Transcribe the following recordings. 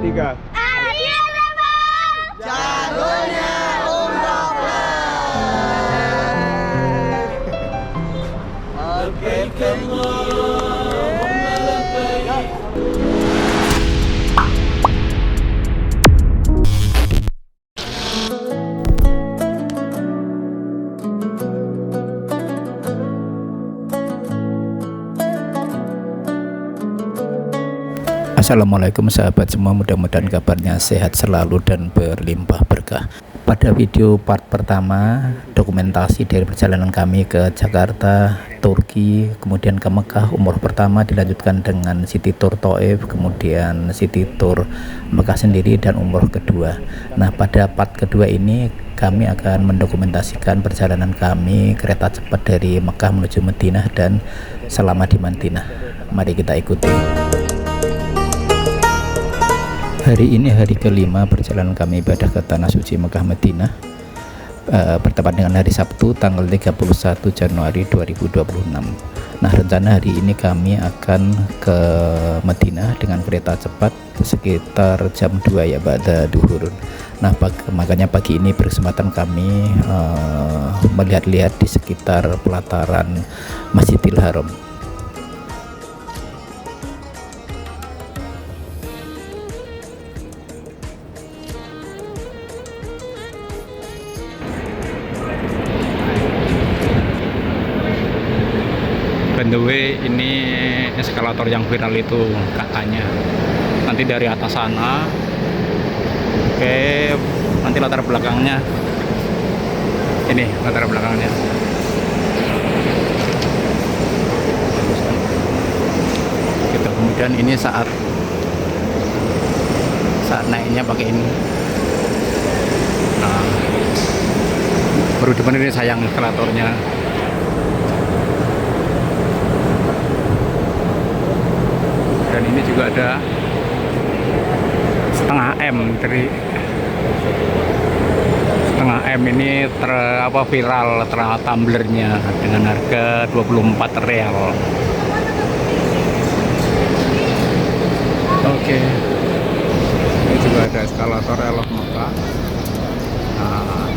Tiga. Ayo teman, Jalurnya umroh Oke, Assalamualaikum sahabat semua, mudah-mudahan kabarnya sehat selalu dan berlimpah berkah. Pada video part pertama dokumentasi dari perjalanan kami ke Jakarta, Turki, kemudian ke Mekah, umroh pertama dilanjutkan dengan city tour Thaif, kemudian city tour Mekah sendiri dan umroh kedua. Nah, pada part kedua ini kami akan mendokumentasikan perjalanan kami kereta cepat dari Mekah menuju Madinah dan selama di Madinah. Mari kita ikuti. Hari ini hari kelima perjalanan kami ibadah ke Tanah Suci Mekah Madinah, bertepatan dengan hari Sabtu tanggal 31 Januari 2026. Nah, rencana hari ini kami akan ke Madinah dengan kereta cepat sekitar jam 2 ya, ba'da duhur. Nah, makanya pagi ini berkesempatan kami melihat-lihat di sekitar pelataran Masjidil Haram. By the way, ini eskalator yang viral itu katanya nanti dari atas sana. Oke, nanti latar belakangnya ini, latar belakangnya gitu. Kemudian ini saat naiknya pakai ini. Nah, baru dibenerin sayang eskalatornya. Dan ini juga ada setengah M, dari setengah M ini viral tumblernya dengan harga 24 real. Oke. Ini juga ada eskalator Elok Mekah. Nah,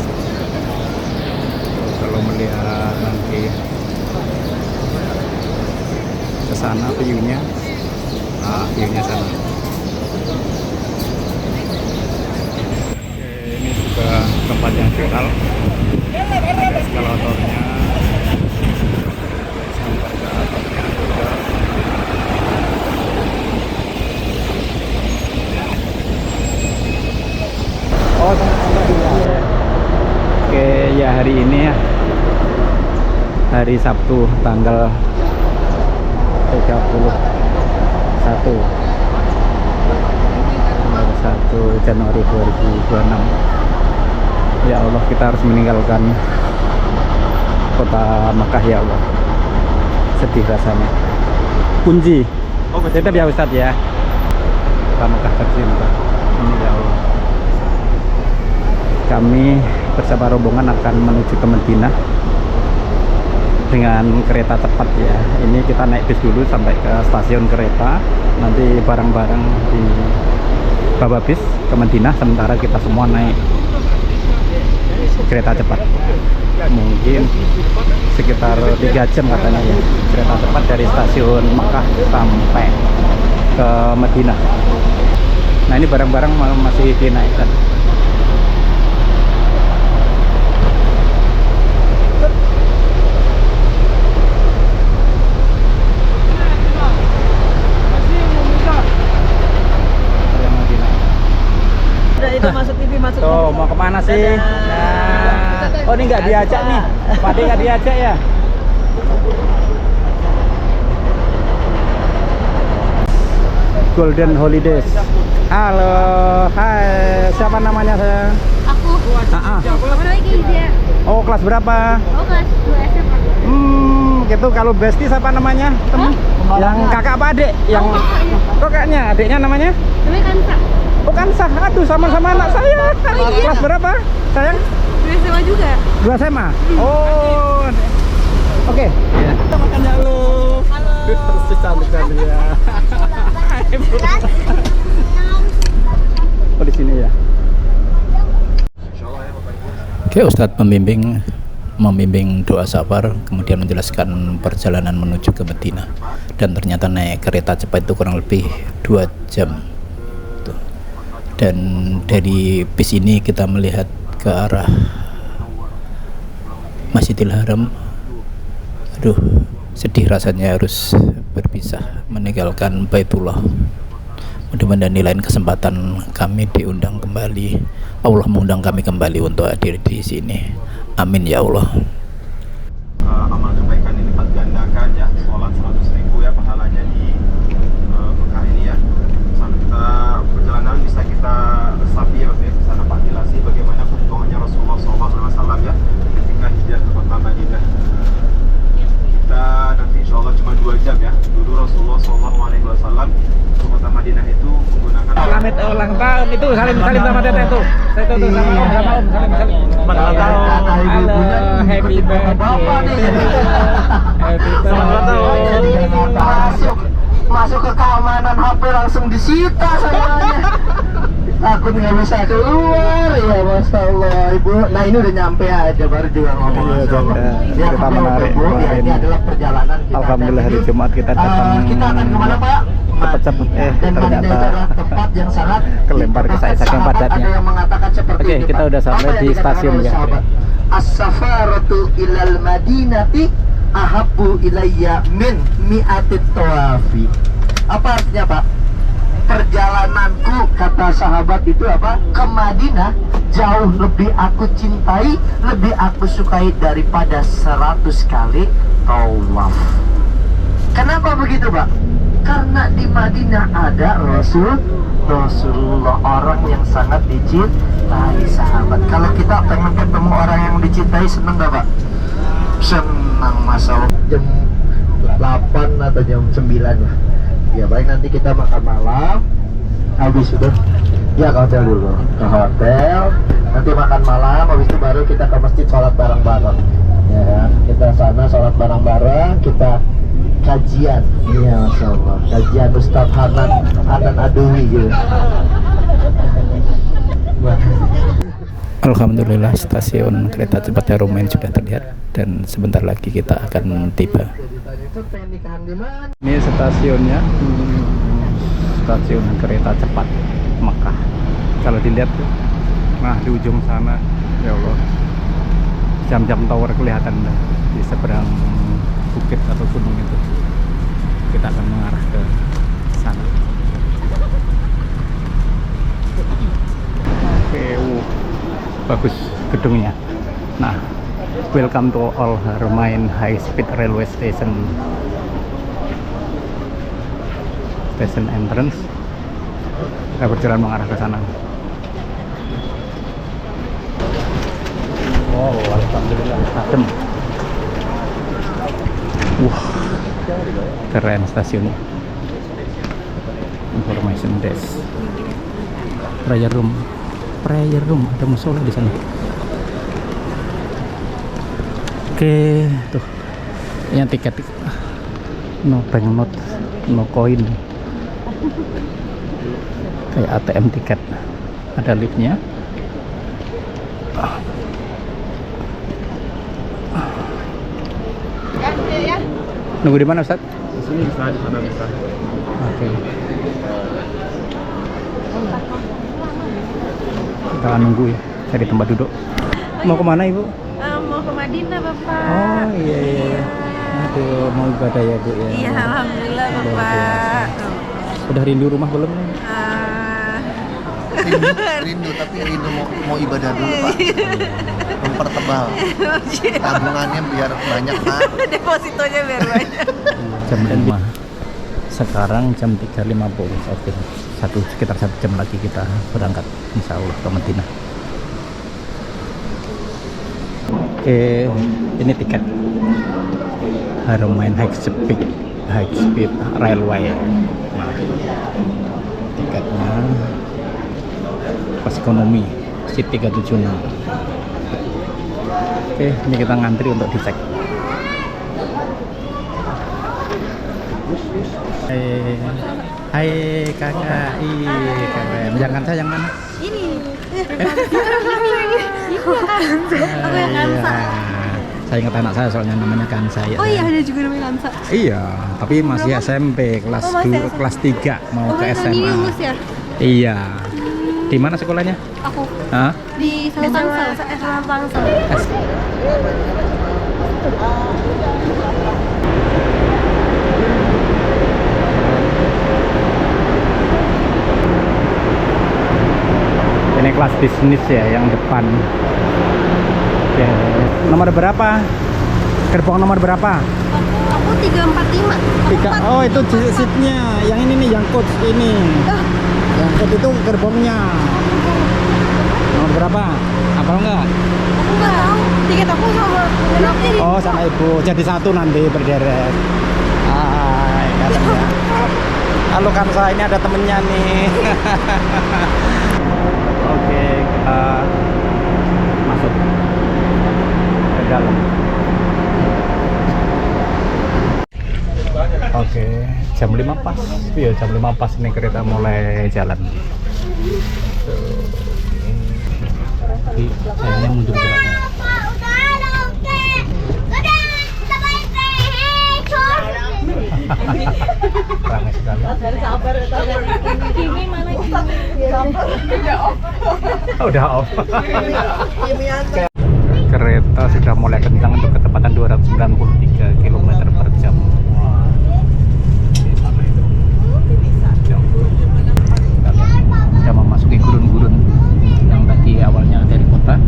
kalau melihat nanti ke sana view-nya. View-nya sana. Oke, ini juga tempat yang viral. Ada eskalatornya sampai ke atasnya juga. Oke, ya hari ini ya, hari Sabtu tanggal 1 Januari 2026. Ya Allah, kita harus meninggalkan kota Mekah ya Allah. Sedih rasanya. Kunci. Oh, tetap ya Ustadz ya. Kota Mekah tercinta. Ini ya Allah. Kami bersama rombongan akan menuju ke Madinah dengan kereta cepat ya. Ini kita naik bis dulu sampai ke stasiun kereta, nanti bareng-bareng di bawa bis ke Madinah, sementara kita semua naik kereta cepat. Mungkin sekitar 3 jam katanya ya, kereta cepat dari stasiun Makkah sampai ke Madinah. Nah, ini barang-barang masih dinaikkan. Itu masuk TV, masuk Tuh, mau kemana sih? Nah, oh ini nggak diajak nih, Pak De nggak diajak ya? Golden Holidays. Halo, hai, siapa namanya saya? Aku. Kamu lagi dia. Oh, kelas berapa? Oh, kelas 2 SMA. Gitu. Kalau bestie siapa namanya? Temen? Yang kakak apa adik? Yang Kakaknya. kakaknya, adiknya namanya? Namanya Kansa. Oh, Kansah. Aduh, sama-sama anak saya. Kelas berapa? Sayang? 2 SMA juga. 2 SMA? Oh. Oke. Ya. Makan ya lu. Halo. Terus cantik kan ya. Oh, di sini ya. Oke, Ustadz membimbing doa safar, kemudian menjelaskan perjalanan menuju ke Madinah, dan ternyata naik kereta cepat itu kurang lebih 2 jam. Tuh. Dan dari bis ini kita melihat ke arah Masjidil Haram. Aduh, sedih rasanya harus berpisah meninggalkan Baitullah. Mudah-mudahan di lain kesempatan kami diundang kembali, Allah mengundang kami kembali untuk hadir di sini. Amin ya Allah. Amal kebaikan ini lipat gandakan ya, sholat 100.000 ya pahalanya di Mekah ini ya. Saat kita perjalanan bisa kita resapi ya, bisa dapat dilasi bagaimana perjuangannya Rasulullah SAW ya ketika hijrah ke kota Madinah. Kita nanti insya Allah cuma 2 jam ya. Dulu Rasulullah SAW ke kota Madinah itu menggunakan Selamat ulang tahun itu, salim sama teteh tuh. Saya tuh sama om, salim. Selamat ulang tahun. Halo, happy birthday. Happy birthday. Masuk ke keamanan HP langsung disita semuanya. Takut nggak bisa keluar ya, Masya Allah Ibu. Nah ini udah nyampe aja baru juga ngomong. Iya, Masya Allah. Janda. Cerita menarik. Bu, ya, ini adalah perjalanan kita. Alhamdulillah hari Jumat kita datang Kita akan kemana Pak? cepet-cepet, Dan Madinah ternyata itu adalah tempat yang sangat kelempar ke saya saking sahabat, padatnya. Ada yang mengatakan seperti Oke, ini, kita Pak. udah sampai Apa yang di dikatakan stasiun oleh ya. sahabat? As-safaratu ilal madinati ahabbu ilayya min mi'atit tawafi. Apa artinya Pak? Perjalananku, kata sahabat itu apa? Ke Madinah jauh lebih aku cintai, lebih aku sukai daripada 100 kali tawaf. Kenapa begitu Pak? Karena di Madinah ada Rasulullah, orang yang sangat dicintai sahabat. Kalau kita pengen ketemu orang yang dicintai, seneng gak Pak? Senang, masalah jam 8 atau jam 9 lah. Ya baik, nanti kita makan malam. Habis itu ya ke hotel dulu. Ke hotel, nanti makan malam. Habis itu baru kita ke masjid sholat bareng-bareng. Ya kan? Kita sana sholat bareng-bareng, kita kajian. Iya, Masya Allah. Kajian Ustadz Hanan Adui gitu. Alhamdulillah stasiun kereta cepat Haromain sudah terlihat dan sebentar lagi kita akan tiba. Ini stasiunnya, stasiun kereta cepat Mekah. Kalau dilihat tuh, nah di ujung sana, ya Allah, jam-jam tower kelihatan dah di seberang bukit atau gunung itu. Kita akan mengarah ke sana. Oke, bagus gedungnya. Nah, welcome to Al Haramain High Speed Railway Station. Station entrance. Kita berjalan mengarah ke sana. Wow, alhamdulillah adem. Wah, keren stasiunnya. Information desk. Prayer room, ada musola di sana. Oke, tuh, yang tiket, no banknote, no coin, kayak ATM tiket. Ada liftnya. Nunggu di mana, Ustaz? Di sini bisa, di sana bisa. Oke. Kita nunggu ya, cari tempat duduk. Mau kemana Ibu? Mau ke Madinah, Bapak. Oh iya. Aduh, mau ibadah ya Bu ya. Iya, alhamdulillah, Bapak. Udah rindu rumah belum nih? Rindu tapi mau ibadah dulu Pak. Mempertebal tabungannya biar banyak Pak. Depositonya biar banyak. Jam 5. Sekarang jam 3.50. Oke. Sekitar 1 jam lagi kita berangkat insya Allah ke Madinah. Ini tiket Haramain High Speed Railway. Nah, tiketnya pas ekonomi seat 376. Oke, ini kita ngantri untuk dicek. Hai kakak, kakak. Jangan saya yang mana? Ini. Aku yang Kansa. Saya ingat anak saya soalnya namanya Kansa ya. Oh iya, ada juga namanya Kansa. Iya, tapi masih SMP kelas masih 2, kelas 3 mau ke Tadi SMA. lulus ya? Iya. Di mana sekolahnya? Aku Hah? di Tangsel. SMA Tangsel. Ini kelas bisnis ya yang depan. Ya. Nomor berapa? Gerbong nomor berapa? Aku 345. Oh itu seatnya. Yang ini nih, yang coach ini. Yang coach itu gerbongnya. Nomor berapa? Apa enggak? Aku nggak tahu. Tiket aku sama temen aku. Oh sama ibu. Jadi satu nanti berderet. Hai katanya. Halo Kansa, ini ada temennya nih. Oke, kita masuk ke dalam. Oke, jam 5 pas. Iya, jam 5 pas nih kereta mulai jalan. Tapi sayangnya mundur geraknya. Ramai sekali. Udah off. Kereta sudah mulai kencang untuk kecepatan 293 km per jam. Wah. Di sana itu. Kita memasuki gurun-gurun yang tadi awalnya dari kota.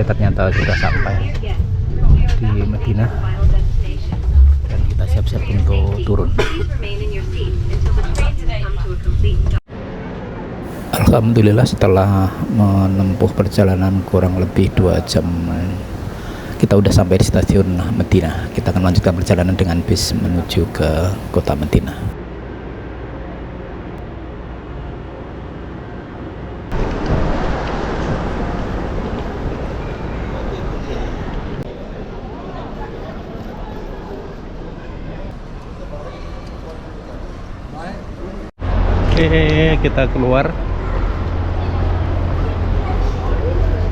Ternyata sudah sampai di Madinah dan kita siap-siap untuk turun. Alhamdulillah setelah menempuh perjalanan kurang lebih 2 jam kita udah sampai di stasiun Madinah. Kita akan melanjutkan perjalanan dengan bis menuju ke kota Madinah. Oke, kita keluar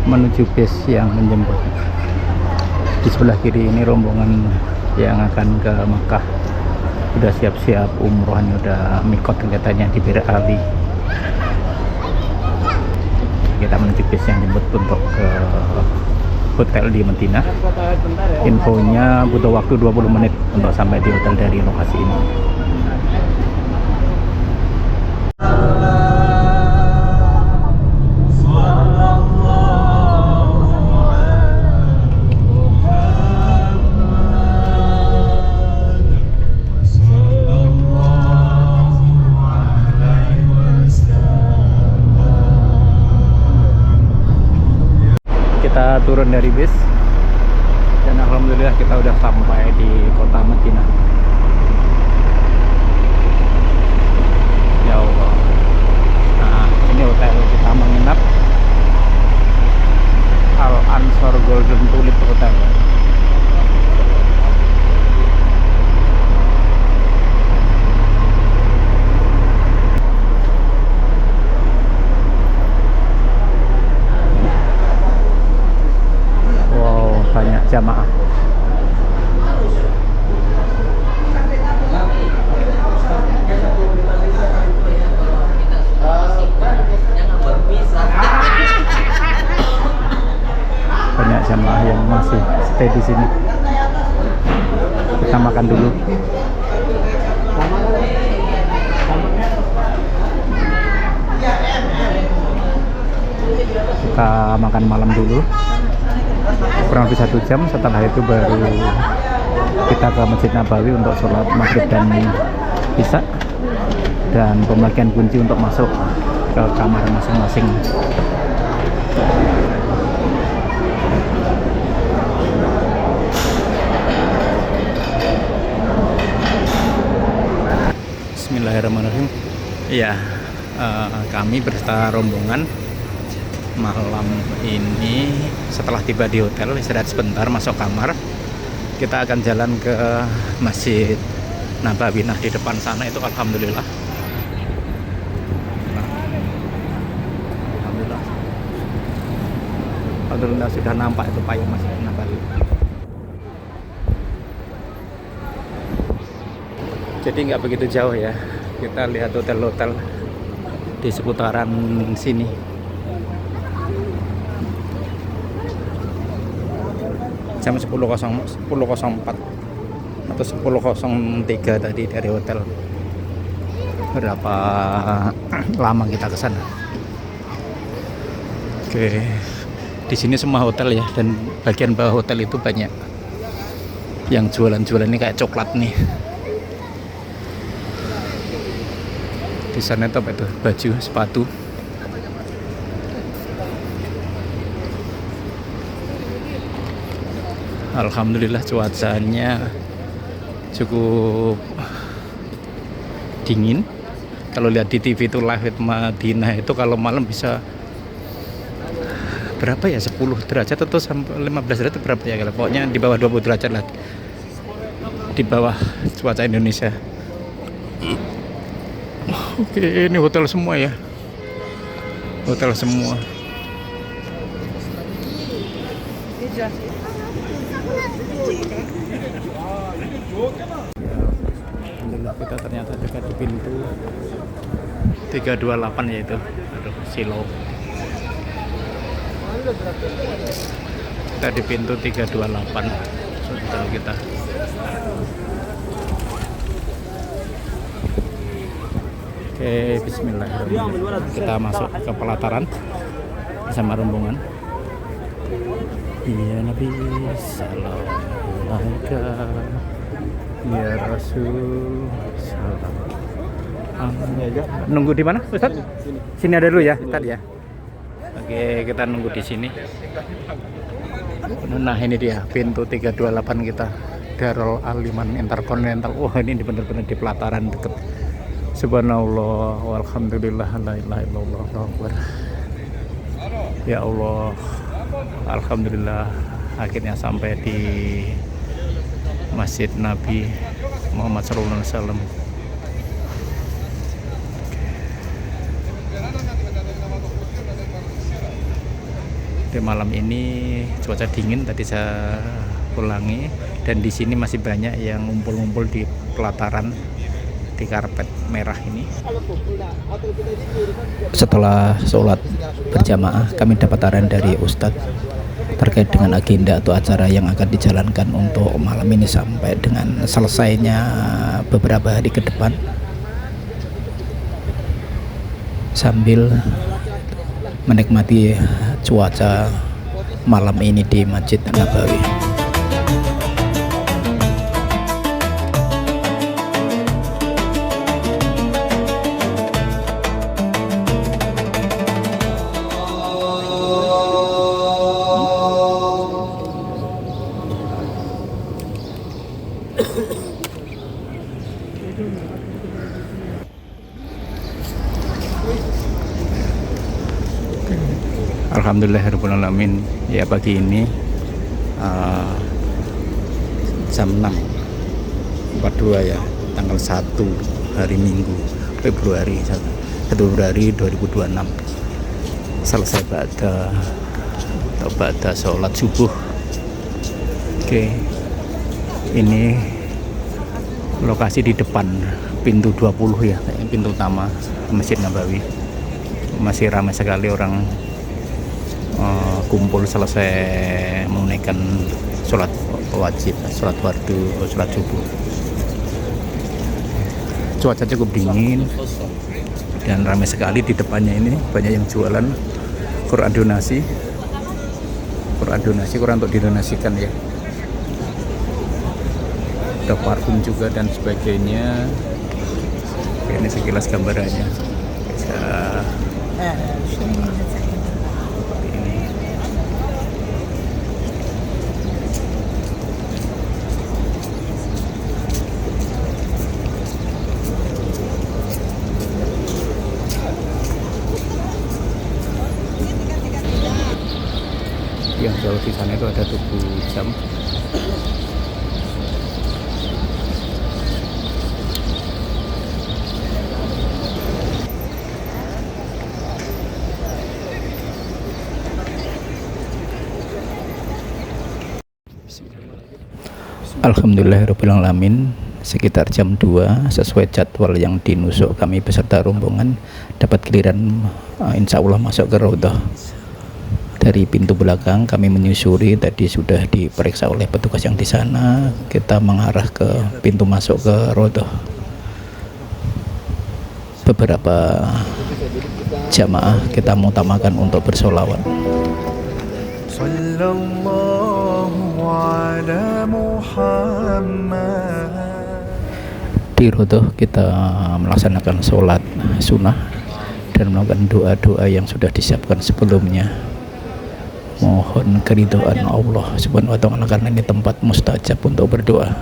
menuju bis yang menjemput. Di sebelah kiri ini rombongan yang akan ke Makkah. Udah siap-siap umrohnya, udah mikot katanya di Bir Ali. Kita menuju bis yang jemput untuk ke hotel di Madinah. Infonya butuh waktu 20 menit untuk sampai di hotel dari lokasi ini. Kita turun dari bis dan alhamdulillah kita udah sampai di kota Madinah. Ya Allah. Nah, ini hotel kita menginap, Al Ansor Golden Tulip Hotel. Banyak jamaah. Banyak jamaah yang masih stay di sini. Kita makan dulu. Kita makan malam dulu. Kurang lebih 1 jam, setelah itu baru kita ke Masjid Nabawi untuk sholat maghrib dan isya, dan pembagian kunci untuk masuk ke kamar masing-masing. Bismillahirrahmanirrahim. Iya, kami beserta rombongan malam ini setelah tiba di hotel istirahat sebentar masuk kamar. Kita akan jalan ke Masjid Nabawi. Nah, di depan sana itu alhamdulillah sudah nampak itu payung Masjid Nabawi. Jadi nggak begitu jauh ya, kita lihat hotel-hotel di seputaran sini. Jam 10.04 atau 10.03 tadi dari hotel. Berapa lama kita ke sana? Oke, di sini semua hotel ya, dan bagian bawah hotel itu banyak yang jualan-jualan ini kayak coklat nih. Di sana itu apa itu? Baju, sepatu. Alhamdulillah cuacanya cukup dingin. Kalau lihat di TV itu live Madinah itu kalau malam bisa berapa ya, 10 derajat atau sampai 15 derajat berapa ya, kalau pokoknya di bawah 20 derajat lah, di bawah cuaca Indonesia. Oke, ini hotel semua ya, hotel semua. Alhamdulillah kita ternyata dekat di pintu 328 yaitu, aduh silau. Kita di pintu 328 hotel kita. Oke, bismillahirrahmanirrahim. Kita masuk ke pelataran bersama rombongan. Ya Nabi salam alaika ya Rasul salam. Nunggu di mana, Ustaz? Sini ada dulu ya, Ustaz ya. Oke, kita nunggu di sini. Nah, ini dia pintu 328 kita. Darul Aliman Interkontinental. Wah, ini benar-benar di pelataran deket. Subhanallah walhamdulillah la ilaha illallah Allahu akbar. Ya Allah, alhamdulillah akhirnya sampai di Masjid Nabi Muhammad SAW. Di malam ini cuaca dingin tadi saya ulangi, dan di sini masih banyak yang ngumpul-ngumpul di pelataran di karpet merah ini. Setelah sholat berjamaah, kami dapat arahan dari Ustadz terkait dengan agenda atau acara yang akan dijalankan untuk malam ini sampai dengan selesainya beberapa hari ke depan, sambil menikmati cuaca malam ini di Masjid Nabawi. Alhamdulillahirrahmanirrahim. Ya, pagi ini jam 6.42 ya, tanggal 1 hari Minggu Februari 1 Februari 2026. Selesai pada sholat subuh. Oke, ini lokasi di depan pintu 20 ya, pintu utama Masjid Nabawi. Masih ramai sekali orang kumpul selesai menunaikan sholat wajib, sholat fardu, sholat subuh. Cuaca cukup dingin dan ramai sekali di depannya. Ini banyak yang jualan Quran donasi Quran untuk didonasikan ya. Ada parfum juga dan sebagainya. Ini Ini sekilas gambarannya. Bisa seperti ini. Yang jauh di sana itu ada Tugu Jam. Alhamdulillahirrahmanirrahim. Sekitar jam 2 sesuai jadwal yang dinusuk, kami beserta rombongan dapat giliran insya Allah masuk ke Raudhah. Dari pintu belakang kami menyusuri, tadi sudah diperiksa oleh petugas yang di sana. Kita mengarah ke pintu masuk ke Raudhah. Beberapa jamaah kita mengutamakan untuk bersolawat. Di Raudhah kita melaksanakan sholat sunnah dan melakukan doa-doa yang sudah disiapkan sebelumnya. Mohon keridhaan Allah Subhanahu wa ta'ala, karena ini tempat mustajab untuk berdoa.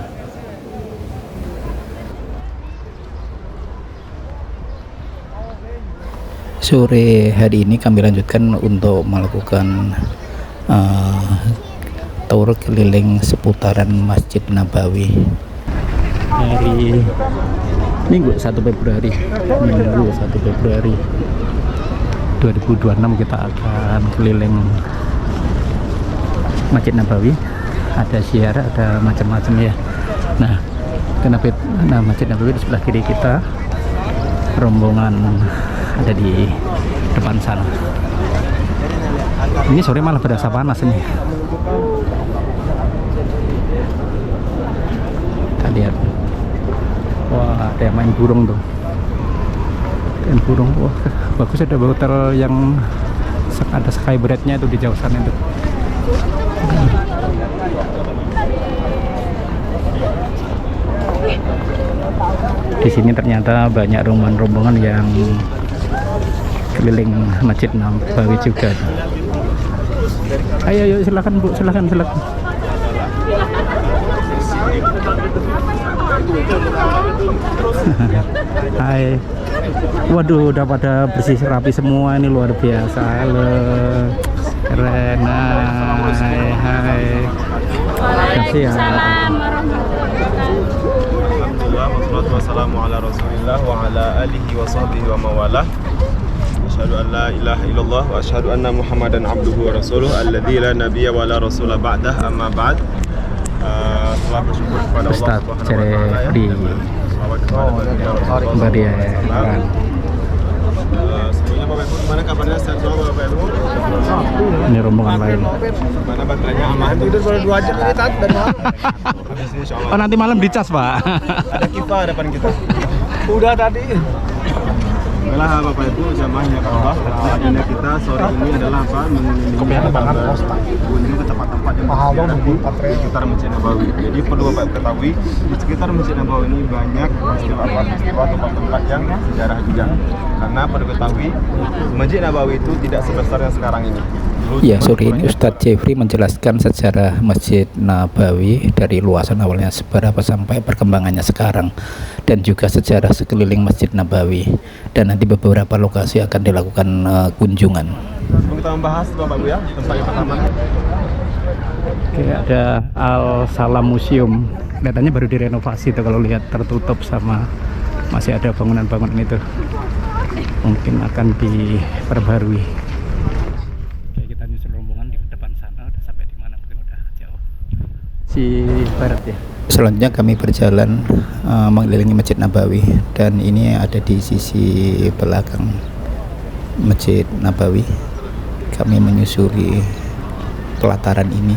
Sore hari ini kami lanjutkan untuk melakukan tour keliling seputaran Masjid Nabawi. Hari Minggu 1 Februari 2026 kita akan keliling Masjid Nabawi. Ada ziarah, ada macam-macam ya. Nah, Masjid Nabawi di sebelah kiri kita, rombongan ada di depan sana. Ini sore malah berasa panas ini. Kita lihat. Wah, ada yang main burung tuh. Main burung. Wah, bagus, ada hotel yang ada skybride-nya itu di jauh sana itu. Di sini ternyata banyak rombongan yang keliling Masjid Nabawi juga. Ayo silakan Bu, silakan. Hai. Waduh, udah pada bersih rapi semua, ini luar biasa. Halo. Keren. Hai. Kasih ya. Alhamdulillah, wassalatu wassalamu ala Rasulillah wa ala alihi wa sahbihi wa mawalah. Asyhadu an la ilaha illallah wa asyhadu anna Muhammadan abduhu wa rasuluh alladzi la nabiyya wa la rasula ba'dah, amma ba'd. Setelah bersyukur kepada Allah Ustaz Subhanahu wa taala ya. Selawat kepada Nabi ya. Sebelumnya Bapak Ibu, gimana kabarnya? Sehat semua Bapak Ibu? Ini rombongan lain. Mana baterainya aman? Tidur baru 2 jam ini Tat, dan malam. Habis ini insyaallah. Oh, nanti malam dicas, Pak. Ada kipa depan kita. Udah tadi. Baiklah Bapak Ibu, jamaahnya Allah. Agenda kita sore ini adalah apa? Mengunjungi ke tempat-tempat yang bersejarah di sekitar Masjid Nabawi. Jadi perlu Bapak ketahui, di sekitar Masjid Nabawi ini banyak peristiwa tempat-tempat yang sejarah juga. Karena perlu ketahui, Masjid Nabawi itu tidak sebesar yang sekarang ini. Ya, sore ini Ustadz Jeffrey menjelaskan sejarah Masjid Nabawi dari luasan awalnya seberapa sampai perkembangannya sekarang, dan juga sejarah sekeliling Masjid Nabawi, dan nanti beberapa lokasi akan dilakukan kunjungan. Sebelum kita membahas Bapak Ibu ya, tempat yang pertama. Oke, ada Al Salam Museum. Kelihatannya baru direnovasi tuh, kalau lihat tertutup sama masih ada bangunan-bangunan itu. Mungkin akan diperbarui. Si barat ya. Selanjutnya kami berjalan mengelilingi Masjid Nabawi, dan ini ada di sisi belakang Masjid Nabawi. Kami menyusuri pelataran ini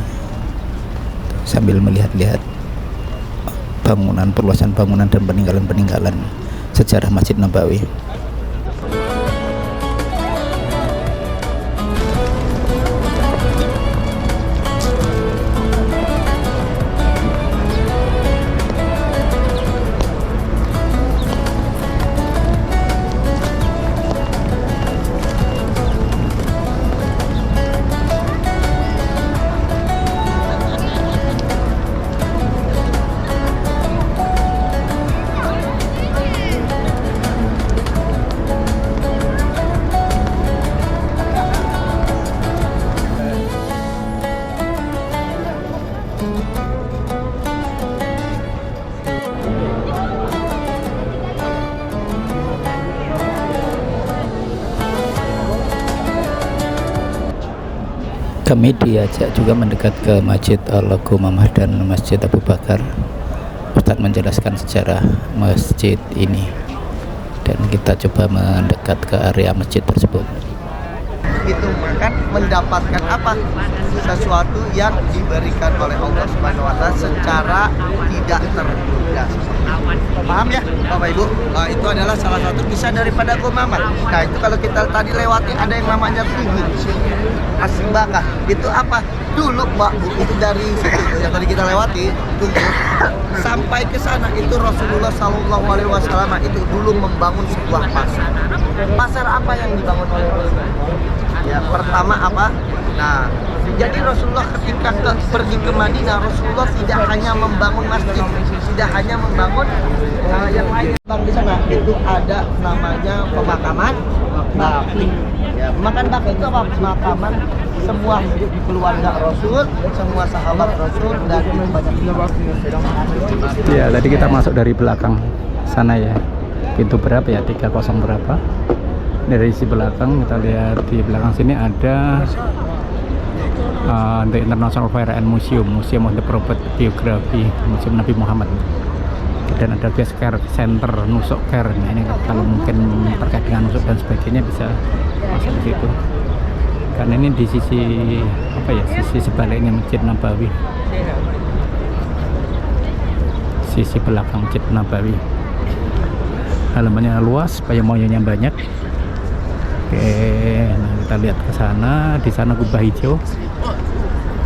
sambil melihat-lihat bangunan, perluasan bangunan dan peninggalan-peninggalan sejarah Masjid Nabawi. Kami diajak juga mendekat ke Masjid Al-Gumamah dan Masjid Abu Bakar. Ustadz menjelaskan sejarah masjid ini dan kita coba mendekat ke area masjid tersebut. Itu makan mendapatkan apa? Sesuatu yang diberikan oleh Allah Subhanahu wa taala secara tidak terduga. Paham ya Bapak Ibu? Itu adalah salah satu kisah daripada Gumamah. Nah itu kalau kita tadi lewati ada yang namanya Tugu Asbakah. Itu apa? Dulu Mbak Bu, itu dari situ yang tadi kita lewati Tugu sampai ke sana itu Rasulullah SAW itu dulu membangun sebuah pasar. Pasar apa yang dibangun oleh Rasulullah? Ya pertama apa? Nah, jadi Rasulullah ketika pergi ke Madinah, Rasulullah tidak hanya membangun masjid, tidak hanya membangun yang lain. Di sana itu ada namanya pemakaman baqi. Ya, pemakaman baqi itu apa? Pemakaman semua keluarga Rasul, semua sahabat Rasul dan banyak. Ya, tadi kita masuk dari belakang sana ya. Pintu berapa ya? 30 berapa? Dari sisi belakang kita lihat di belakang sini ada The International Fire and Museum of the Prophet Biography, Museum Nabi Muhammad, dan ada guest care center Nusuk Care. Nah, ini kalau mungkin terkait dengan nusuk dan sebagainya bisa masuk ke situ. Karena ini di sisi apa ya? Sisi sebaliknya Masjid Nabawi. Sisi belakang Masjid Nabawi. Halamannya luas, payung-payungnya banyak. Oke, nah kita lihat ke sana. Di sana kubah hijau,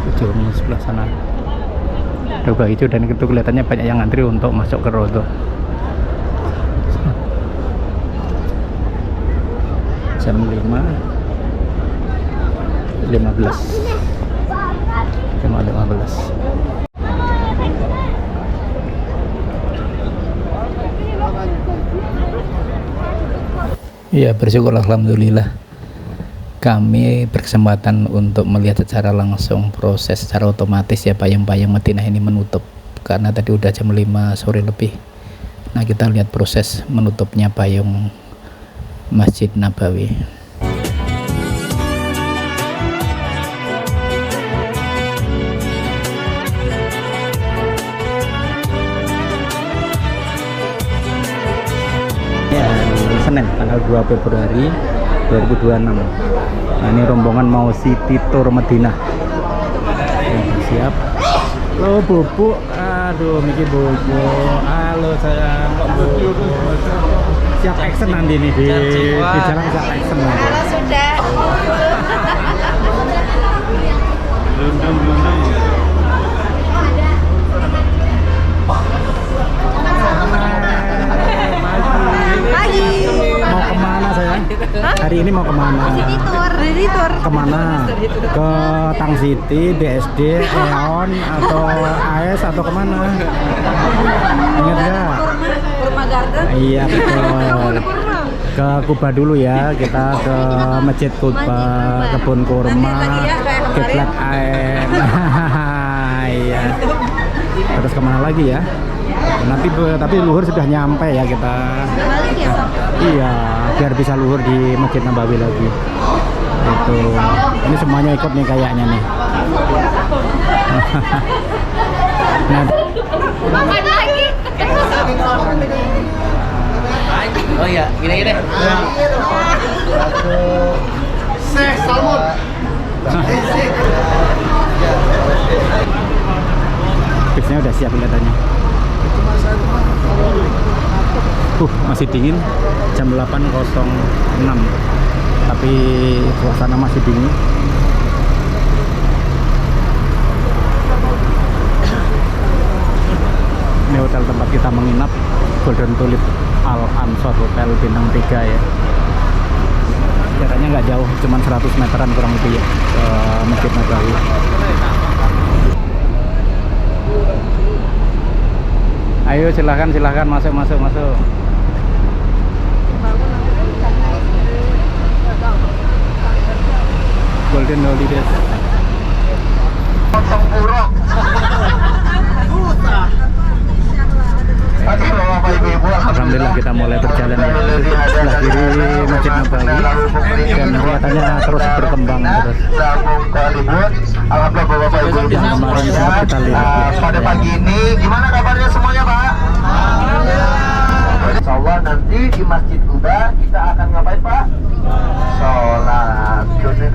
ujung sebelah sana kubah hijau, dan itu kelihatannya banyak yang ngantri untuk masuk ke Rodo. Jam 5.15. Ya, bersyukur alhamdulillah kami berkesempatan untuk melihat secara langsung proses secara otomatis ya payung-payung Madinah ini menutup, karena tadi udah jam 5 sore lebih. Nah, kita lihat proses menutupnya payung Masjid Nabawi. Senin tanggal 2 Februari 2026. Nah, ini rombongan mau City Tour Madinah. Siap. Lo Bobo, aduh Miki Bobo. Halo sayang, kok Bobo. Siap action nanti nih di jalan, siap action nanti. Kalau sudah. Mau kemana sayang? Hari ini mau kemana? City Tour. Kemana? Ke Tang City, BSD, Eon, atau AS, atau kemana? Ingat nggak? Kurma Garden. Iya betul. Ke Kuba dulu ya, kita ke Masjid Kuba, kebun kurma, kiblat Ain. Iya. Terus kemana lagi ya? Nanti tapi luhur sudah nyampe ya kita. Balik ya? Iya, biar bisa luhur di Masjid Nabawi lagi. Itu. Ini semuanya ikut nih kayaknya nih. Nah, Makan lagi. Oh iya, gini deh. Salmon. bisnya udah siap kelihatannya. Masih dingin, jam 8.06, tapi suasana masih dingin. Ini hotel tempat kita menginap, Golden Tulip Al Ansor Hotel bintang 3 ya. Jaraknya nggak jauh, cuma 100 meteran kurang lebih ya ke Masjid Nabawi. Ayo silahkan masuk. Golden Holidays. Potong buruk. Oke, Bapak Ibu, Alhamdulillah kita mulai berjalan ya. Sebelah kiri Masjid Nabawi dan kelihatannya terus berkembang terus. Alhamdulillah Bapak Ibu Yang kemarin sempat kita lihat ya. pada pagi ini gimana kabarnya semuanya Pak? Insya Allah nanti di Masjid Kuba kita akan ngapain Pak? Sholat.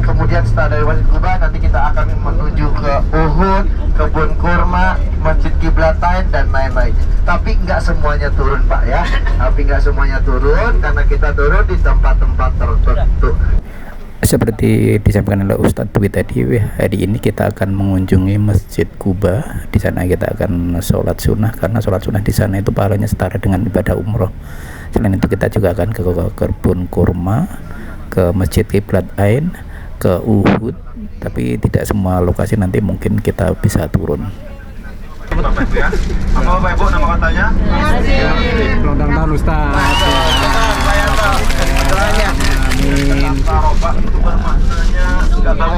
Kemudian setelah dari Masjid Kuba nanti kita akan menuju ke Uhud, kebun kurma, Masjid Kiblatain dan lain-lain. Tapi nggak semuanya turun Pak ya. Tapi nggak semuanya turun karena kita turun di tempat-tempat tertentu. Seperti disampaikan oleh Ustadz Dwi tadi, hari ini kita akan mengunjungi Masjid Kuba. Di sana kita akan sholat sunnah, karena sholat sunnah di sana itu pahalanya setara dengan ibadah umroh. Selain itu kita juga akan ke kebun kurma, ke Masjid Kiblatain, ke Uhud. Tapi tidak semua lokasi nanti mungkin kita bisa turun. Bapak Ibu ya. Apa Bapak Ibu nama kotanya? Selamat tahun Ustaz. Pak itu bermaknanya enggak tahu.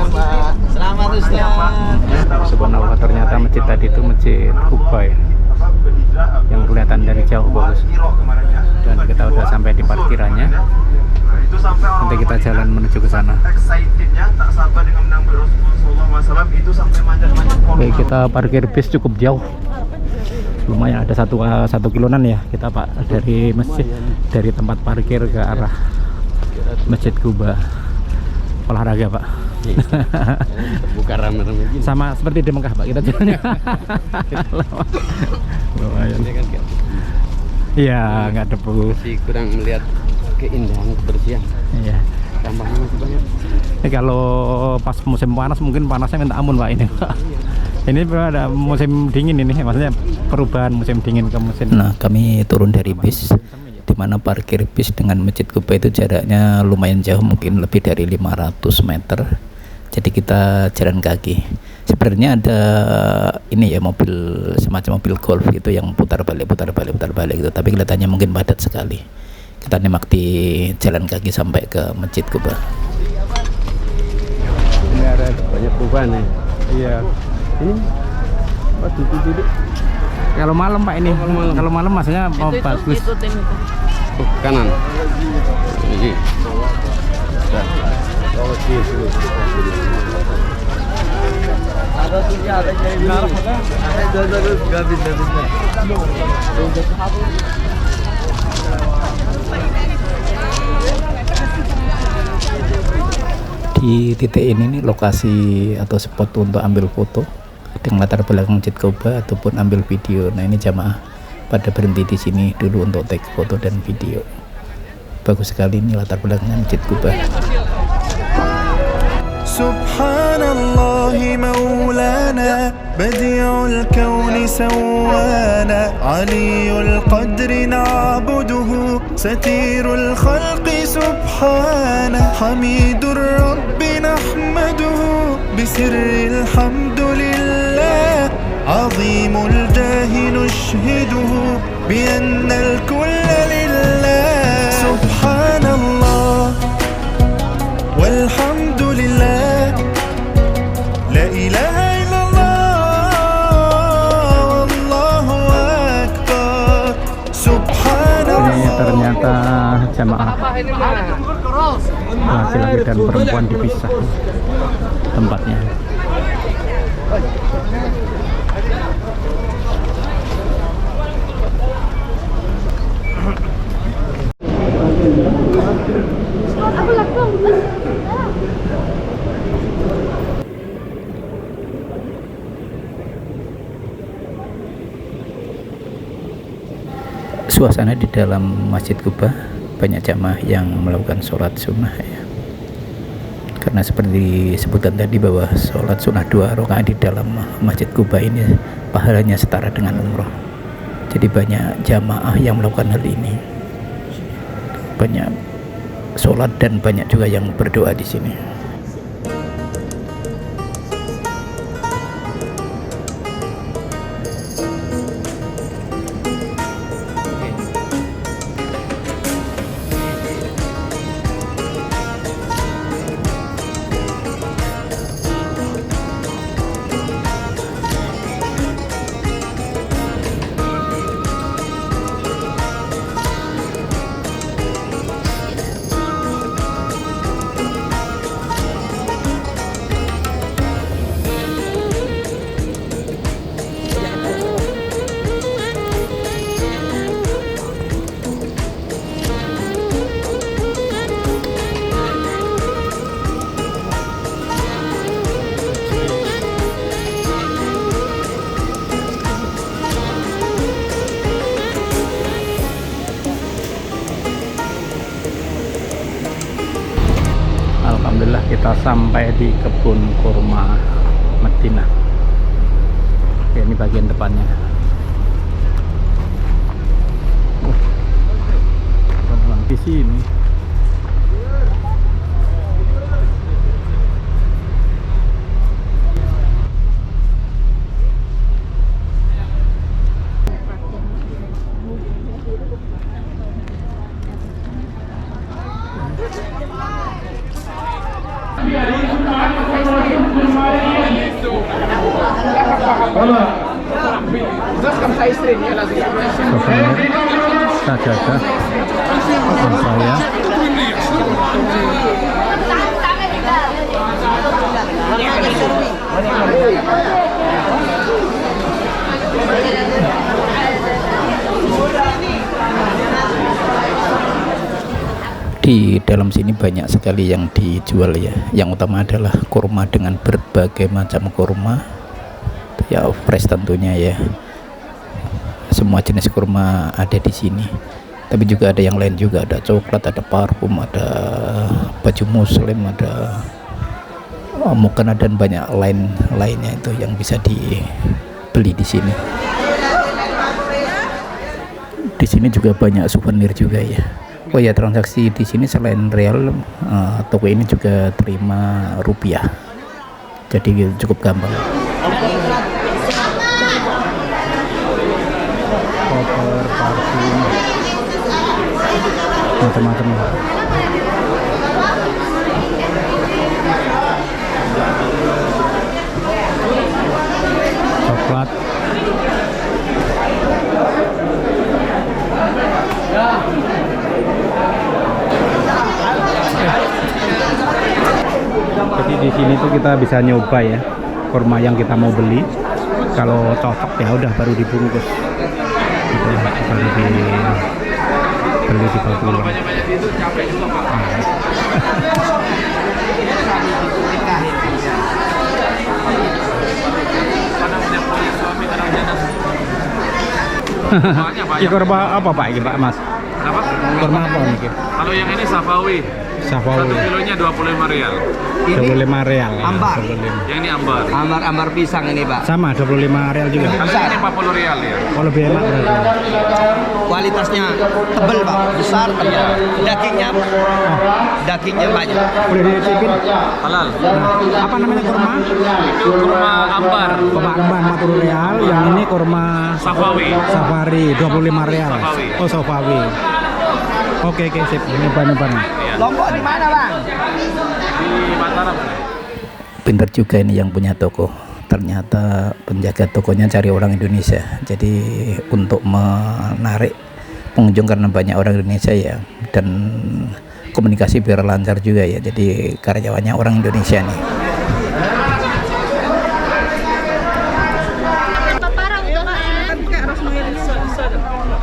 Selamat Ustaz. Subhanallah, ternyata masjid tadi itu Masjid Kuba ya, yang kelihatan dari jauh bagus. Dan kita udah sampai di parkirannya. Itu sampai Nanti kita jalan menuju ke sana. excitednya tak sabar dengan menambah Rasulullah SAW itu sampai manjat-manjat Oke, kita parkir bis cukup jauh. Lumayan ada satu kiloan ya kita Pak dari masjid, dari tempat parkir ke arah Masjid Kuba. Olahraga Pak. Buka rame-rame gini. Sama seperti di Mekah Pak kita jalannya. Lumayan. Ini kan Iya, nggak debu. masih kurang melihat keindahan kebersihan. Iya. Tambahnya masih banyak. Ini kalau pas musim panas mungkin panasnya minta ampun Pak ini Pak. Ini ada musim dingin ini, maksudnya perubahan musim dingin ke musim. Nah, kami turun dari bis, di mana parkir bis dengan Masjid Kuba itu jaraknya lumayan jauh, mungkin lebih dari 500 meter. Jadi kita jalan kaki. Sebenarnya ada ini ya, mobil semacam mobil golf itu yang putar balik gitu. Tapi kelihatannya mungkin padat sekali. Kita nyemak di jalan kaki sampai ke Masjid Kuba. Ini ada Banyak perubahan ya. iya. Ini batu duduk. Kalau malam Pak ini, malam. kalau malam maksudnya mau bagus. Oh, kanan. Ini. Di titik ini nih lokasi atau spot untuk ambil foto dengan latar belakang Masjid Kuba ataupun ambil video. Nah, ini jamaah pada berhenti di sini dulu untuk take foto dan video. Bagus sekali ini latar belakangnya Masjid Kuba. سبحان الله مولانا بديع الكون سوانا علي القدر نعبده ستير الخلق سبحانه حميد الرب نحمده بسر الحمد لله عظيم الجاه نشهده بأن الكل لله سبحان الله والحمد لله لا إله إلا الله والله أكبر سبحان Ini الله. ternyata jamaah laki-laki dan perempuan dipisah tempatnya. Suasana di dalam Masjid Kuba banyak jamaah yang melakukan sholat sunnah ya. Karena seperti disebutkan tadi bahwa sholat sunnah 2 rakaat di dalam Masjid Kuba ini pahalanya setara dengan umroh. Jadi banyak jamaah yang melakukan hal ini. Banyak sholat dan banyak juga yang berdoa di sini. Kita sampai di kebun kurma Madinah. Oke, ini bagian depannya. Di sini. Sajadah saya. Di dalam sini banyak sekali yang dijual ya. Yang utama adalah kurma dengan berbagai macam kurma. Ya fresh tentunya ya. Semua jenis kurma ada di sini. Tapi juga ada yang lain juga, ada coklat, ada parfum, ada baju muslim, ada mukena dan banyak lainnya itu yang bisa dibeli di sini. Di sini juga banyak souvenir juga ya. Oh ya, transaksi di sini selain real, toko ini juga terima rupiah. Jadi cukup gampang. Koper, parfum, macam-macam. Coklat. Jadi di sini tuh kita bisa nyoba ya kurma yang kita mau beli. Kalau cocok ya udah baru dibungkus. Gitu ya, baru beli dibawa pulang. Ini kurma apa Pak ini Pak Mas? Apa? Kurma apa ini? Kalau yang ini Safawi. Safawi. 1 kilonya 25 rial. 25 real. Ya, Ambar. 25. Yang ini ambar. Ambar pisang ini Pak. Sama 25 real juga. Kalau ini 40 rial ya. Oh lebih enak berarti. Kualitasnya tebal Pak, besar tebal. Dagingnya banyak. Boleh dicicipin? Halal. Nah, apa namanya kurma? Itu kurma ambar. Kurma ambar 40 real, yang ini kurma Safawi. Safari 25 real. Safawi. Oh Safawi. Oke sip. Nyoba. Iya. Lombok di mana Bang? Di Mataram. Pintar juga ini yang punya toko. Ternyata penjaga tokonya cari orang Indonesia. Jadi untuk menarik pengunjung karena banyak orang Indonesia ya, dan komunikasi biar lancar juga ya. Jadi karyawannya orang Indonesia nih.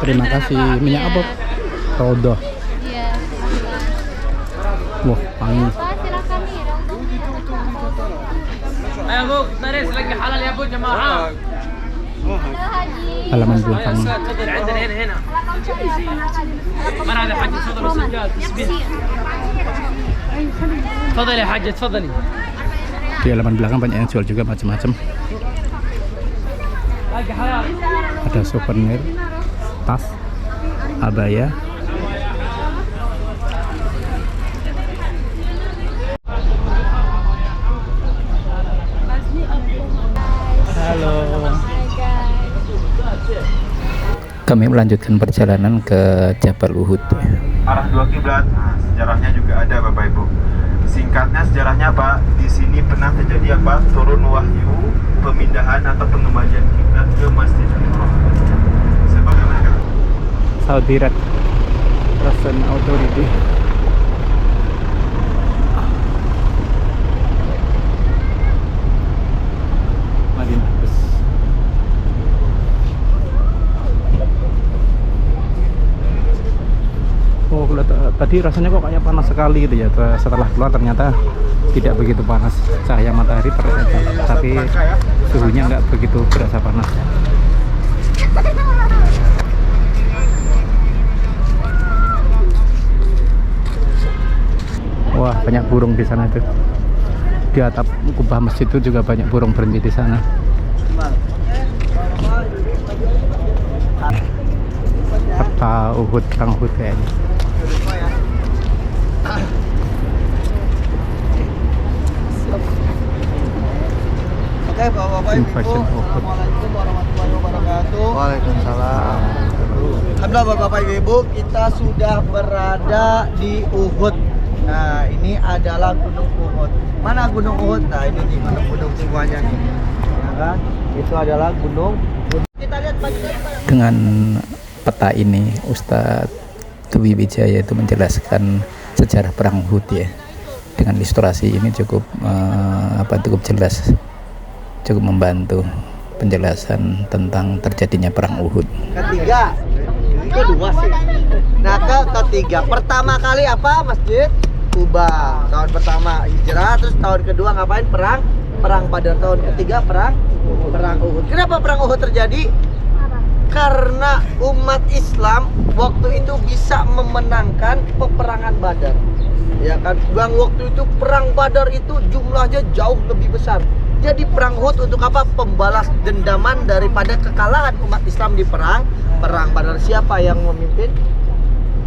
Terima kasih. Minyak apa? Rodoh. Iya. Wah, wangi. Silakan nih, Ayo Bu, taris lagi halal ya Bu jemaah. Halaman belakang. تفضل عندنا هنا ما هذا حاج تفضل سجاد تسبيح تفضل يا حاج تفضلي. Di halaman belakang banyak yang jual juga macam-macam. Ada souvenir, tas, abaya. Halo. Kami melanjutkan perjalanan ke Jabal Uhud. Arah dua kiblat. Nah, sejarahnya juga ada Bapak Ibu. Singkatnya sejarahnya Pak, di sini pernah terjadi apa? Turun wahyu pemindahan atau pengembalian kiblat ke Masjidil Haram. Sebagaimana Saudi Red Crescent Authority. Madinah Bus. Oh, tadi rasanya kok kayak panas sekali gitu ya. Setelah keluar ternyata tidak begitu panas. Cahaya matahari ternyata, tapi suhunya nggak begitu berasa panas. Wah, banyak burung di sana tuh. di atap kubah masjid itu juga banyak burung berhenti di sana. Peta Uhud, perang Uhud kayaknya. Oke, Bapak-bapak, Ibu, Invasion Uhud. Assalamualaikum warahmatullahi wabarakatuh. Waalaikumsalam. Alhamdulillah Bapak Ibu, kita sudah berada di Uhud. Nah, ini adalah Gunung Uhud. Mana Gunung Uhud? Nah, ini di gunung semuanya nih. Ya kan? Itu adalah gunung. Kita lihat Dengan peta ini Ustadz Dwi Wijaya itu menjelaskan sejarah perang Uhud ya. Dengan ilustrasi ini cukup cukup jelas, cukup membantu penjelasan tentang terjadinya perang Uhud. ketiga, ini kedua sih. Nah, ketiga, pertama kali apa masjid? Kuba. Tahun pertama hijrah, terus tahun kedua ngapain? Perang Badar. Tahun ketiga perang Uhud. Kenapa perang Uhud terjadi? Karena umat Islam waktu itu bisa memenangkan peperangan Badar. Ya kan, bang, waktu itu perang Badar itu jumlahnya jauh lebih besar. Jadi perang Uhud untuk apa? Pembalas dendaman daripada kekalahan umat Islam di perang Badar. Siapa yang memimpin?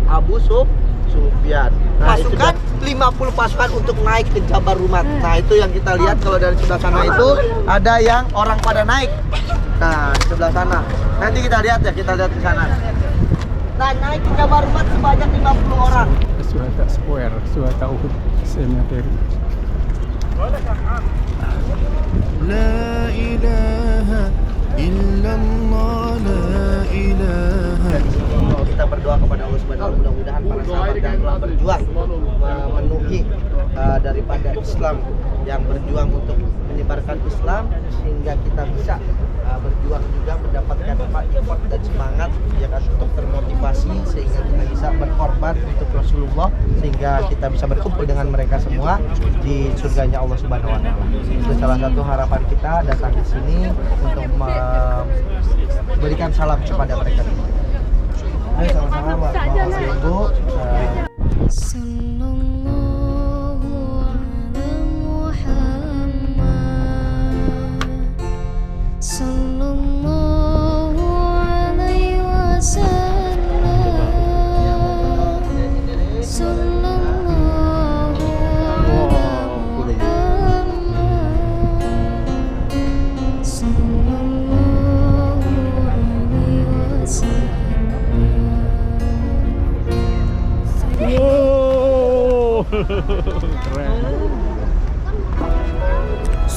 Abu Sufyan. Nah, pasukan 50 pasukan untuk naik ke Jabal Rumat. Nah, itu yang kita lihat kalau dari sebelah sana itu ada yang orang pada naik. Nah, di sebelah sana. Nanti kita lihat ya, kita lihat di sana. Nah, naik ke Jabal Rumat sebanyak 50 orang. Suhata Square, Suhata Uhud Cemetery. لا إله إلا الله لا إله. Kita berdoa kepada Allah Subhanahu wa taala, mudah-mudahan para sahabat yang telah berjuang memenuhi daripada Islam, yang berjuang untuk menyebarkan Islam, sehingga kita bisa berjuang juga mendapatkan effort dan semangat ya kan, untuk termotivasi sehingga kita bisa berkorban untuk Rasulullah, sehingga kita bisa berkumpul dengan mereka semua di surganya Allah Subhanahu wa taala. Itu salah satu harapan kita datang di sini untuk memberikan salam kepada mereka. Ayo sama-sama Bapak Ibu.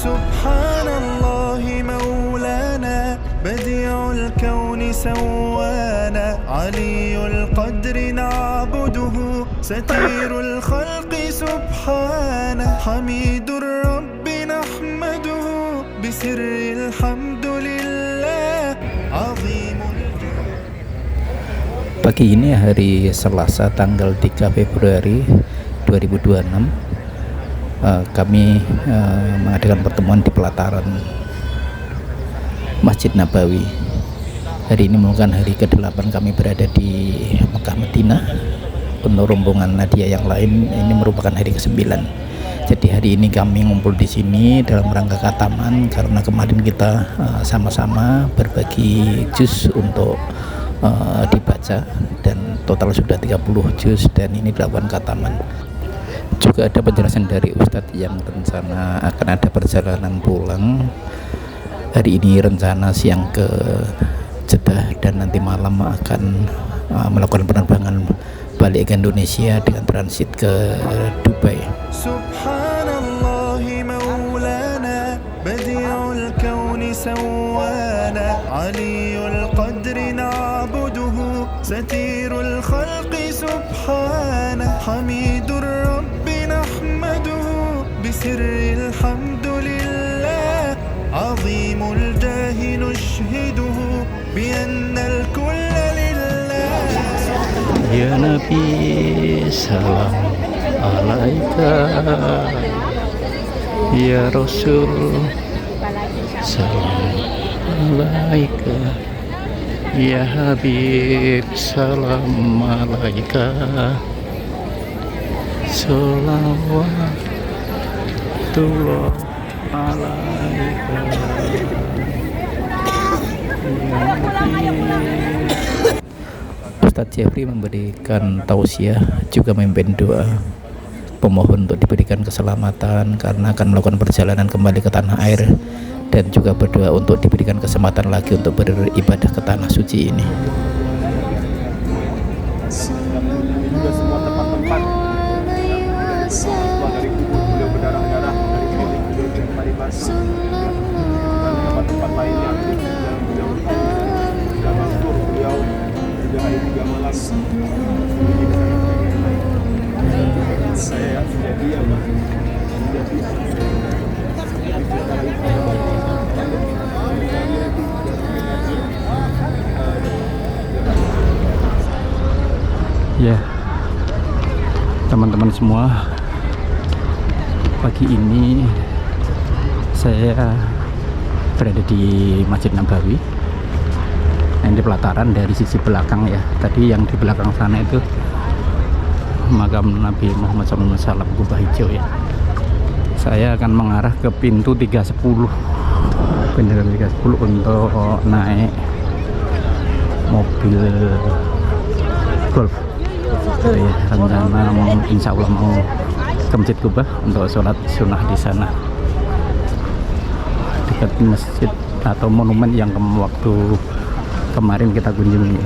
سبحان الله مولانا بديع الكون سوانا علي القدر نعبده ستير الخلق سبحانه حميد الرب نحمده بسر الحمد لله عظيم. Pagi ini hari Selasa tanggal 3 Februari 2026 kami mengadakan pertemuan di pelataran Masjid Nabawi. Hari ini merupakan hari ke-8 kami berada di Mekah Madinah. Untuk rombongan Nadia yang lain ini merupakan hari ke-9. Jadi hari ini kami ngumpul di sini dalam rangka khataman karena kemarin kita sama-sama berbagi juz untuk dibaca, dan total sudah 30 juz, dan ini dilakukan khataman. Juga ada penjelasan dari Ustadz yang rencana akan ada perjalanan pulang hari ini, rencana siang ke Jeddah dan nanti malam akan melakukan penerbangan balik ke Indonesia dengan transit ke Dubai. Subhanallah maulana badi'ul kauni sawana aliyul qadri na'buduhu satirul khalqi subhana hamidur rabbi nahmaduhu bisirril hamdulillah azimul jahi nushhiduhu biannal kulla lillah. Ya Nabi, salam alaika. Ya Rasul, salam alaika. Ya Habib, salam alaika. Salawat Rahmatullah alaika. Ustadz Jeffrey memberikan tausiah juga memimpin doa pemohon untuk diberikan keselamatan karena akan melakukan perjalanan kembali ke tanah air, dan juga berdoa untuk diberikan kesempatan lagi untuk beribadah ke tanah suci ini. Juga semua tempat-tempat dari kubur beliau berdarah-darah, dari milik beliau dari basah, dan tempat-tempat lainnya yang beliau sudah masuk beliau sudah hari 3 malam. Saya jadi apa? Ya, teman-teman semua, pagi ini saya berada di Masjid Nabawi. Nah, ini pelataran dari sisi belakang ya. Tadi yang di belakang sana itu makam Nabi Muhammad SAW, kubah hijau ya. Saya akan mengarah ke pintu 310, pintu 310 untuk naik mobil golf. Ya, rencana insya Allah mau ke Masjid Kubah untuk sholat sunnah di sana, dekat masjid atau monumen yang waktu kemarin kita kunjungi.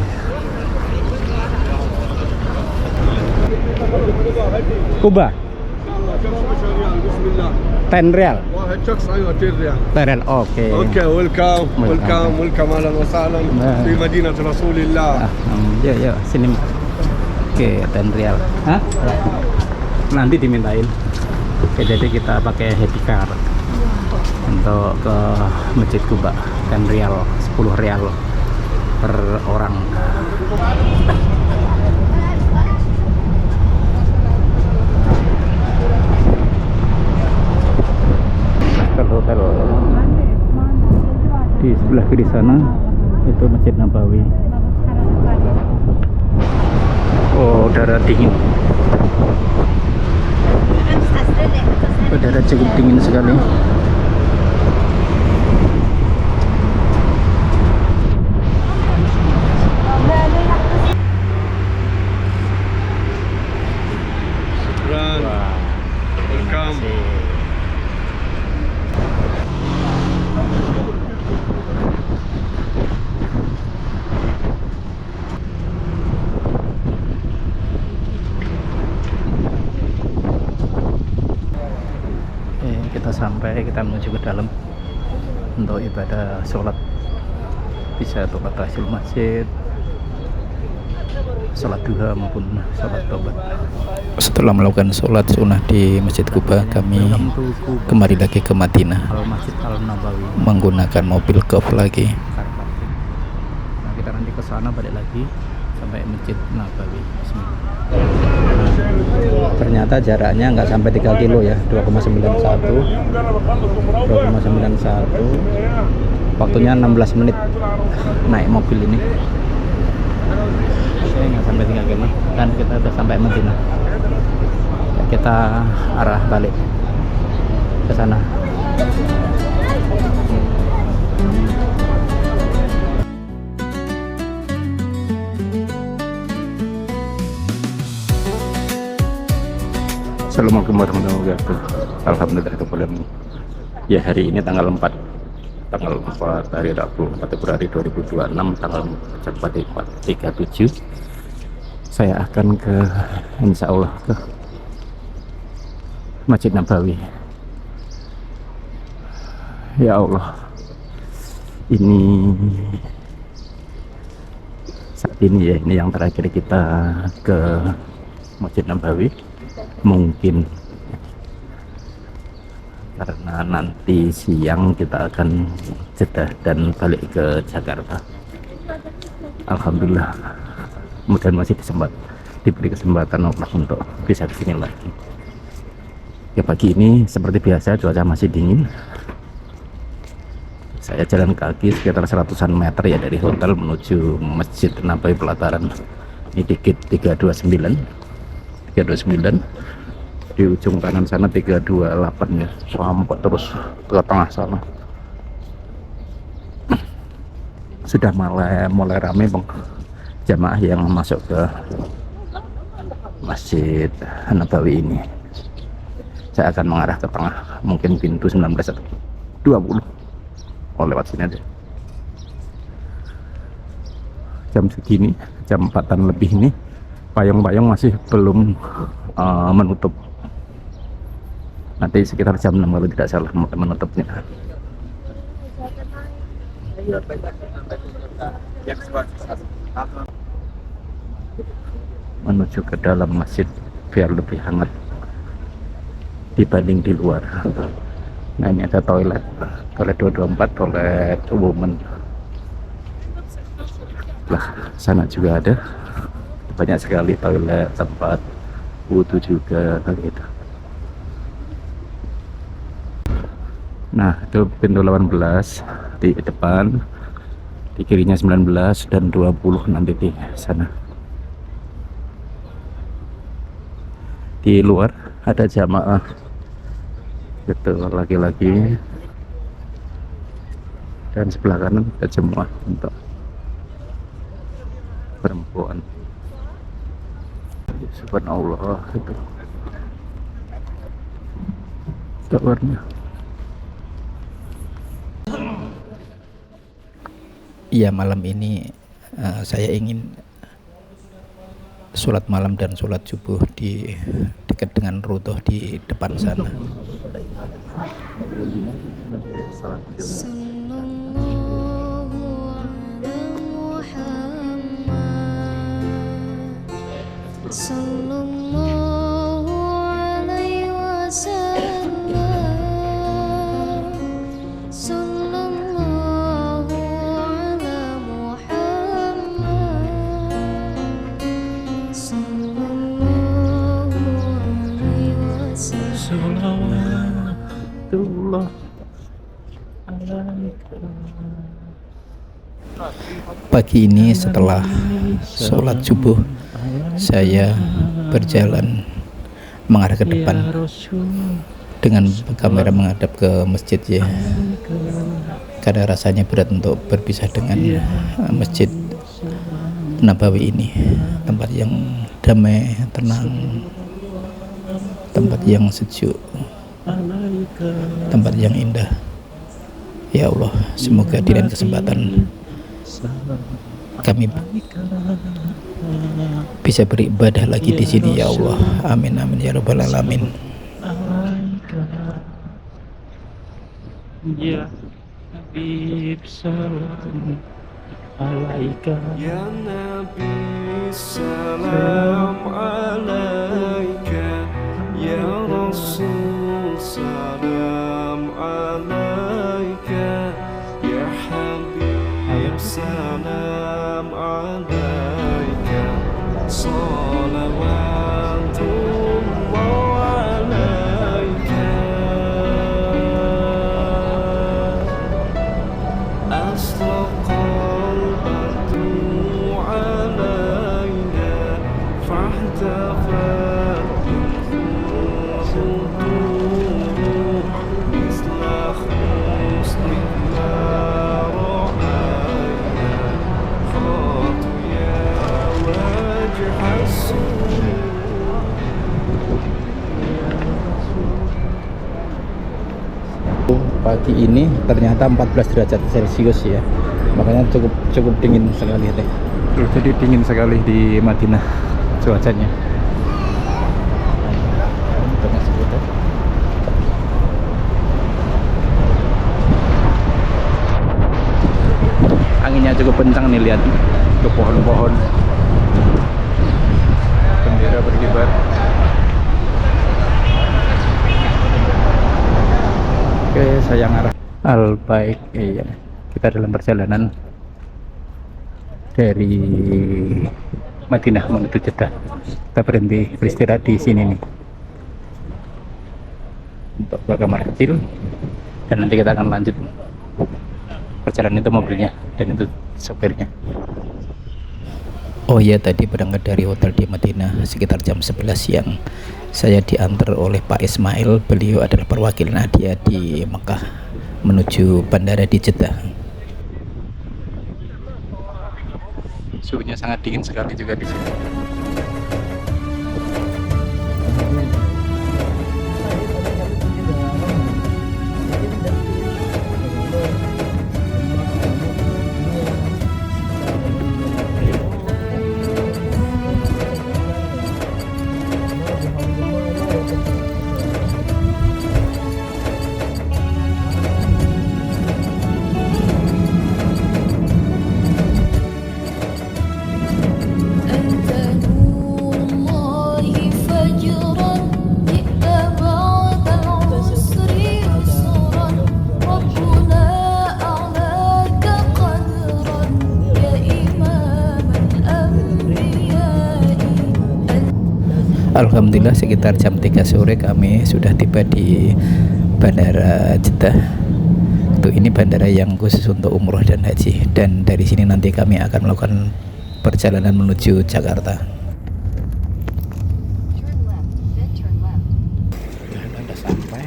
Kubah 10 rial. 10 rial. Oke. Welcome ahlan wa sahlan di Madinah Rasulillah. Ya, sini. Oke, 10 rial. Hah? Nanti dimintain. Oke, jadi kita pakai happy car untuk ke Masjid Kubah. 10 rial, 10 rial per orang. Hotel di sebelah kiri sana itu Masjid Nabawi. Oh, udara dingin. Udara cukup dingin sekali. Welcome. Kita menuju ke dalam untuk ibadah sholat, bisa untuk tahiyatul masjid, sholat duha maupun sholat tobat. Setelah melakukan sholat sunnah di Masjid Kubah, kami kembali lagi ke Madinah Masjid Al-Nabawi menggunakan mobil golf lagi. Nah, kita nanti ke sana balik lagi sampai Masjid Nabawi. Bismillah. Ternyata jaraknya nggak sampai 3 kilo ya, 2,91. Waktunya 16 menit naik mobil ini. Oke, nggak sampai 3 kilo dan kita udah sampai Madinah. Kita arah balik ke sana. Assalamualaikum warahmatullahi wabarakatuh. Alhamdulillah. Ya, hari ini tanggal 4 hari Rabu 4 Februari 2026, tanggal cepat 437. Saya akan insya Allah ke Masjid Nabawi. Ya Allah, ini saat ini ya, ini yang terakhir kita ke Masjid Nabawi. Mungkin karena nanti siang kita akan jeda dan balik ke Jakarta. Alhamdulillah, mudah-mudahan masih diberi kesempatan Allah untuk bisa kesini lagi. Ya, pagi ini seperti biasa cuaca masih dingin. Saya jalan kaki sekitar 100-an meter ya dari hotel menuju Masjid Nabawi pelataran. Ini dikit 329. di ujung kanan sana 328 ya, sampai terus ke tengah sana. Sudah mulai ramai bang jamaah yang masuk ke Masjid Nabawi ini. Saya akan mengarah ke tengah, mungkin pintu 19 atau 20. Oh, lewat sini aja. Jam segini, jam 4-an lebih ini, payung-payung masih belum menutup. Nanti sekitar jam 6 kalau tidak salah menutupnya. Menuju ke dalam masjid biar lebih hangat dibanding di luar. Nah, ini ada toilet 224, toilet woman. Lah, sana juga ada banyak sekali toilet, tempat wudhu juga gitu. Nah, itu pintu 18 di depan, di kirinya 19 dan 20 nanti di sana. Di luar ada jamaah gitu, laki-laki, dan sebelah kanan ada jemaah untuk perempuan. Subhanallah, itu kabarnya. Iya, malam ini saya ingin sholat malam dan sholat subuh di dekat dengan Rudoh di depan sana. Pagi ini setelah sholat subuh, saya berjalan mengarah ke depan dengan kamera menghadap ke masjid ya, karena rasanya berat untuk berpisah dengan Masjid Nabawi ini, tempat yang damai, tenang, tempat yang sejuk, tempat yang indah. Ya Allah, semoga di lain kesempatan kami bisa beribadah lagi di sini ya Allah. Amin amin ya rabbal alamin. Ya Habib salam alaika, ya Nabi salam alaika, ya Rasul salam alaika, ya Habib salam alaika, salawatullah alaika, asraqal badru alaina, fahtafat bilkhuduru, misla khusnika ra'ayna, khatu ya wajh as-sur. Pagi ini ternyata 14 derajat Celcius ya, makanya cukup dingin sekali deh. Jadi dingin sekali di Madinah cuacanya. Anginnya cukup kencang nih, lihat ke pohon-pohon, bendera berkibar. Oke, saya ngarah Al-Baik. Iya, kita dalam perjalanan dari Madinah menuju Jeddah. Kita berhenti beristirahat di sini nih untuk ke kamar kecil, dan nanti kita akan lanjut perjalanan. Itu mobilnya dan itu sopirnya. Oh ya, tadi berangkat dari hotel di Madinah sekitar jam 11 siang. Saya diantar oleh Pak Ismail. Beliau adalah perwakilan Adia di Mekah menuju bandara di Jeddah. Suhunya sangat dingin sekali juga di sini. Alhamdulillah sekitar jam 3 sore kami sudah tiba di Bandara Jeddah. Ini bandara yang khusus untuk umroh dan haji, dan dari sini nanti kami akan melakukan perjalanan menuju Jakarta. Sudah sampai.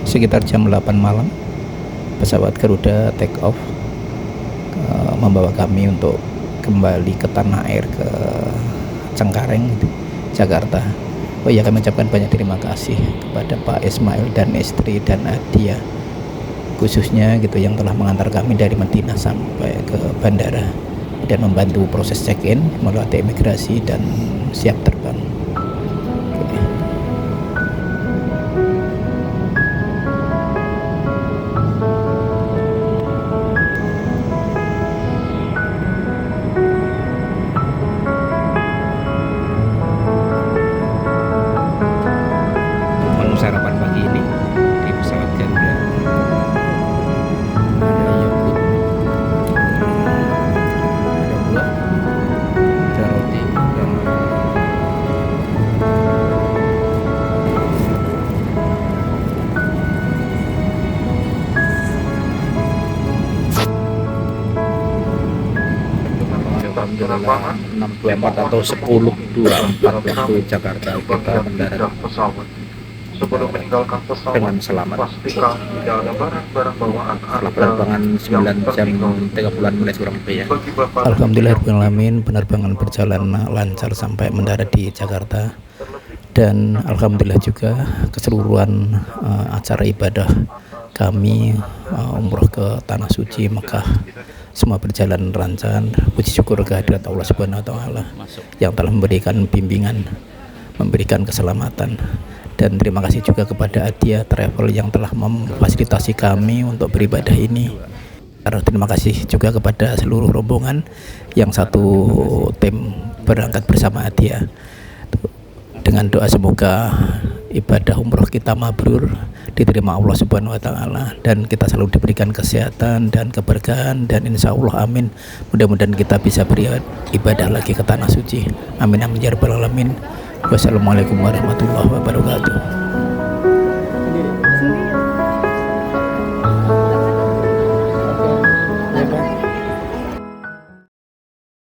Sekitar jam 8 malam pesawat Garuda take off membawa kami untuk kembali ke tanah air, ke Cengkareng, Jakarta. Oh iya, kami ucapkan banyak terima kasih kepada Pak Ismail dan istri dan Adia khususnya gitu yang telah mengantar kami dari Madinah sampai ke bandara dan membantu proses check-in, melewati imigrasi dan siap terbang. Sarapan pagi ini di pesawat Garuda ada yogurt, ada buah, ada roti, dan Alhamdulillah 6.24 atau 10.24 waktu Jakarta kita mendarat Sebelum meninggalkan pesawat, dengan selamat. pastikan tidak ada barang-barang bawaan Setelah penerbangan 9 jam 30 menit kurang lebih ya. Alhamdulillahirrahmanirrahim, penerbangan berjalan lancar sampai mendarat di Jakarta, dan alhamdulillah juga keseluruhan acara ibadah kami umroh ke Tanah Suci Mekah semua berjalan lancar. Puji syukur kehadirat Allah Subhanahu wa taala yang telah memberikan bimbingan, memberikan keselamatan. Dan terima kasih juga kepada Adia Travel yang telah memfasilitasi kami untuk beribadah ini. Terima kasih juga kepada seluruh rombongan yang satu tim berangkat bersama Adia. Dengan doa semoga ibadah umroh kita mabrur, diterima Allah Subhanahu wa taala, dan kita selalu diberikan kesehatan dan keberkahan, dan insya Allah amin. Mudah-mudahan kita bisa beribadah lagi ke Tanah Suci. Amin amin ya rabbal alamin. Wassalamualaikum warahmatullahi wabarakatuh.